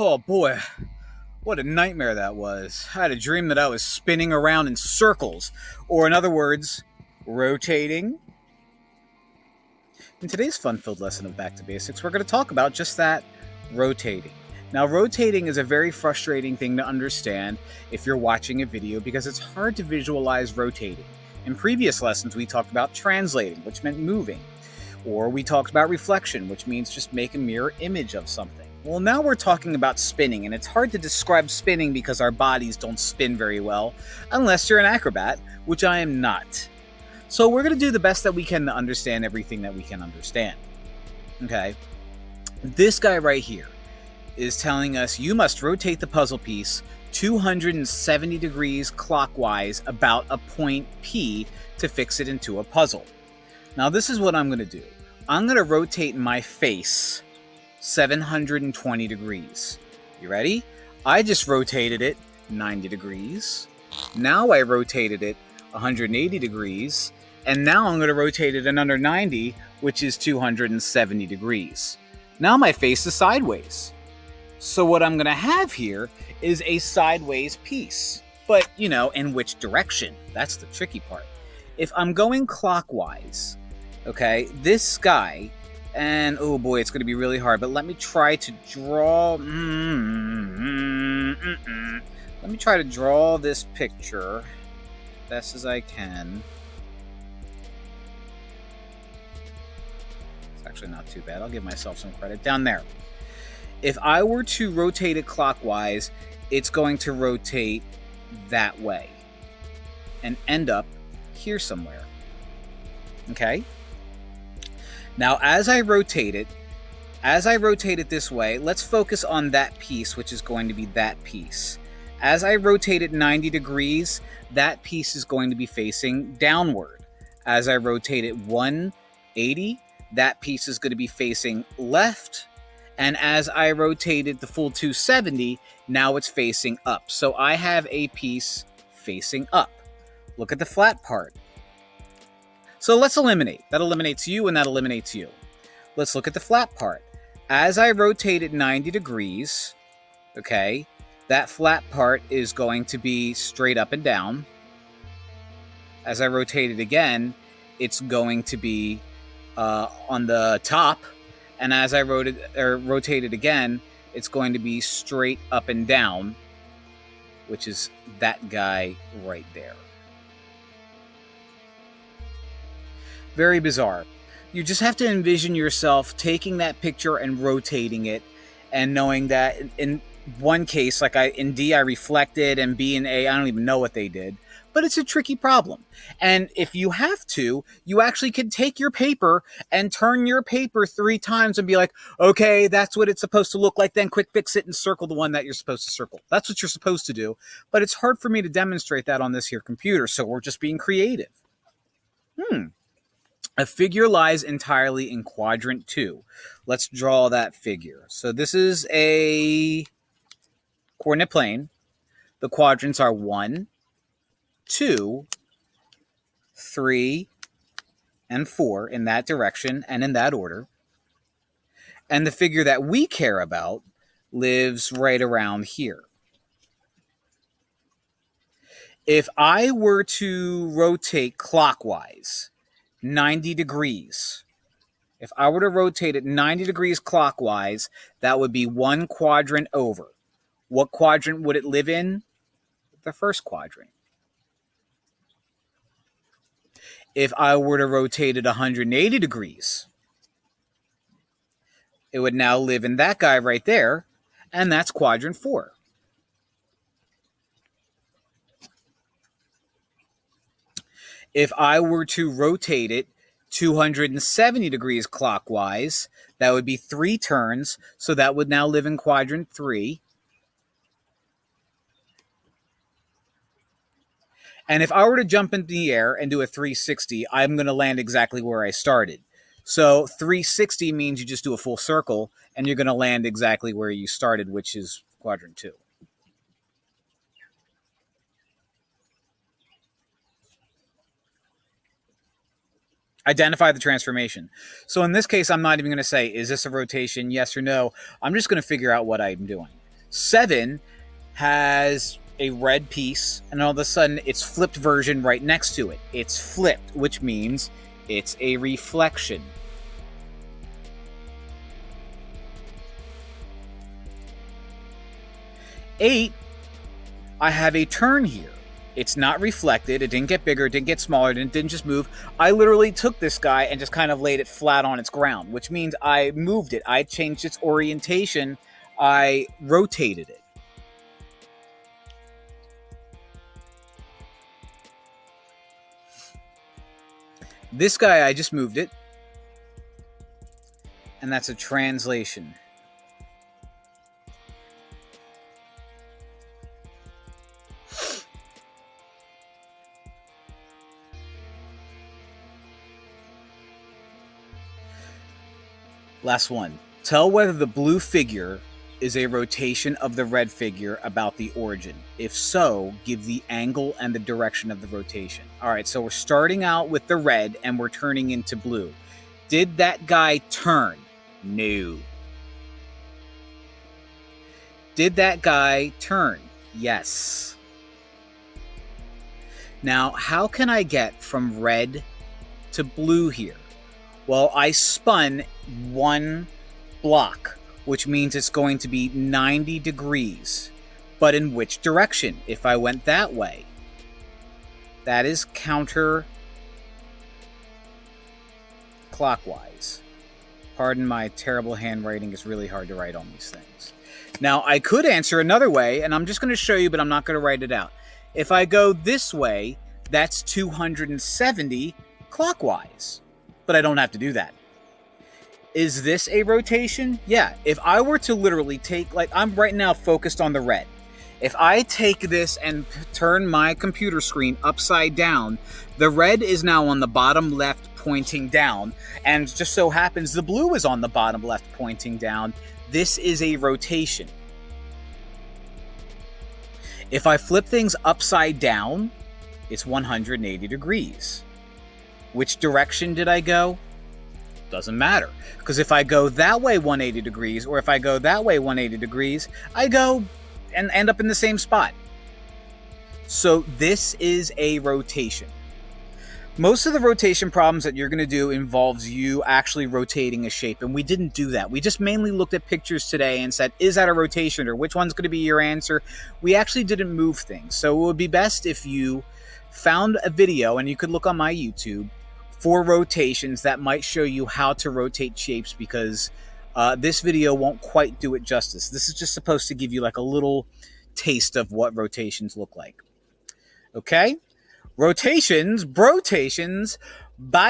Oh boy, what a nightmare that was. I had a dream that I was spinning around in circles, or in other words, rotating. In today's fun-filled lesson of Back to Basics, we're going to talk about just that, rotating. Now, rotating is a very frustrating thing to understand if you're watching a video because it's hard to visualize rotating. In previous lessons, we talked about translating, which meant moving. Or we talked about reflection, which means just make a mirror image of something. Well, now we're talking about spinning, and it's hard to describe spinning because our bodies don't spin very well, unless you're an acrobat, which I am not. So we're going to do the best that we can to understand everything that we can understand. Okay? This guy right here is telling us you must rotate the puzzle piece 270 degrees clockwise about a point P to fix it into a puzzle. Now this is what I'm going to do. I'm going to rotate my face 720 degrees. You ready? I just rotated it 90 degrees. Now I rotated it 180 degrees. And now I'm going to rotate it another 90, which is 270 degrees. Now my face is sideways. So what I'm going to have here is a sideways piece. But, in which direction? That's the tricky part. If I'm going clockwise, okay, this guy, and oh boy, it's going to be really hard, but let me try to draw, let me try to draw this picture best as I can. It's actually not too bad. I'll give myself some credit. Down there. If I were to rotate it clockwise, it's going to rotate that way and end up here somewhere. Okay? Now, as I rotate it this way, let's focus on that piece, which is going to be that piece. As I rotate it 90 degrees, that piece is going to be facing downward. As I rotate it 180, that piece is going to be facing left. And as I rotate it the full 270, now it's facing up. So I have a piece facing up. Look at the flat part. So let's eliminate. That eliminates you and that eliminates you. Let's look at the flat part. As I rotate it 90 degrees, okay, that flat part is going to be straight up and down. As I rotate it again, it's going to be on the top. And as I rotate it again, it's going to be straight up and down, which is that guy right there. Very bizarre. You just have to envision yourself taking that picture and rotating it and knowing that in one case, like in D, I reflected, and B and A, I don't even know what they did. But it's a tricky problem. And if you have to, you actually can take your paper and turn your paper 3 times and be like, okay, that's what it's supposed to look like. Then quick fix it and circle the one that you're supposed to circle. That's what you're supposed to do. But it's hard for me to demonstrate that on this here computer. So we're just being creative. A figure lies entirely in quadrant 2. Let's draw that figure. So this is a coordinate plane. The quadrants are 1, 2, 3, and 4 in that direction and in that order. And the figure that we care about lives right around here. If I were to rotate clockwise 90 degrees, if I were to rotate it 90 degrees clockwise, that would be 1 quadrant over. What quadrant would it live in? The first quadrant. If I were to rotate it 180 degrees, it would now live in that guy right there, and that's quadrant 4. If I were to rotate it 270 degrees clockwise, that would be 3 turns, so that would now live in quadrant 3. And if I were to jump into the air and do a 360, I'm going to land exactly where I started. So 360 means you just do a full circle, and you're going to land exactly where you started, which is quadrant 2. Identify the transformation. So in this case, I'm not even going to say, is this a rotation, yes or no? I'm just going to figure out what I'm doing. 7 has a red piece, and all of a sudden its flipped version right next to it. It's flipped, which means it's a reflection. 8, I have a turn here. It's not reflected. It didn't get bigger. It didn't get smaller. It didn't just move. I literally took this guy and just kind of laid it flat on its ground, which means I moved it. I changed its orientation. I rotated it. This guy, I just moved it. And that's a translation. Last one. Tell whether the blue figure is a rotation of the red figure about the origin. If so, give the angle and the direction of the rotation. All right, so we're starting out with the red and we're turning into blue. Did that guy turn? No. Did that guy turn? Yes. Now, how can I get from red to blue here? Well, I spun one block, which means it's going to be 90 degrees. But in which direction? If I went that way, that is counterclockwise. Pardon my terrible handwriting. It's really hard to write on these things. Now, I could answer another way, and I'm just going to show you, but I'm not going to write it out. If I go this way, that's 270 clockwise. But I don't have to do that. Is this a rotation? Yeah. If I were to literally take, like, I'm right now focused on the red. If I take this and turn my computer screen upside down, the red is now on the bottom left pointing down, and just so happens the blue is on the bottom left pointing down. This is a rotation. If I flip things upside down, it's 180 degrees. Which direction did I go? Doesn't matter. Because if I go that way 180 degrees, or if I go that way 180 degrees, I go and end up in the same spot. So this is a rotation. Most of the rotation problems that you're going to do involves you actually rotating a shape, and we didn't do that. We just mainly looked at pictures today and said, is that a rotation, or which one's going to be your answer? We actually didn't move things. So it would be best if you found a video, and you could look on my YouTube, for rotations that might show you how to rotate shapes, because this video won't quite do it justice. This is just supposed to give you like a little taste of what rotations look like. Okay? Rotations, brotations, bye!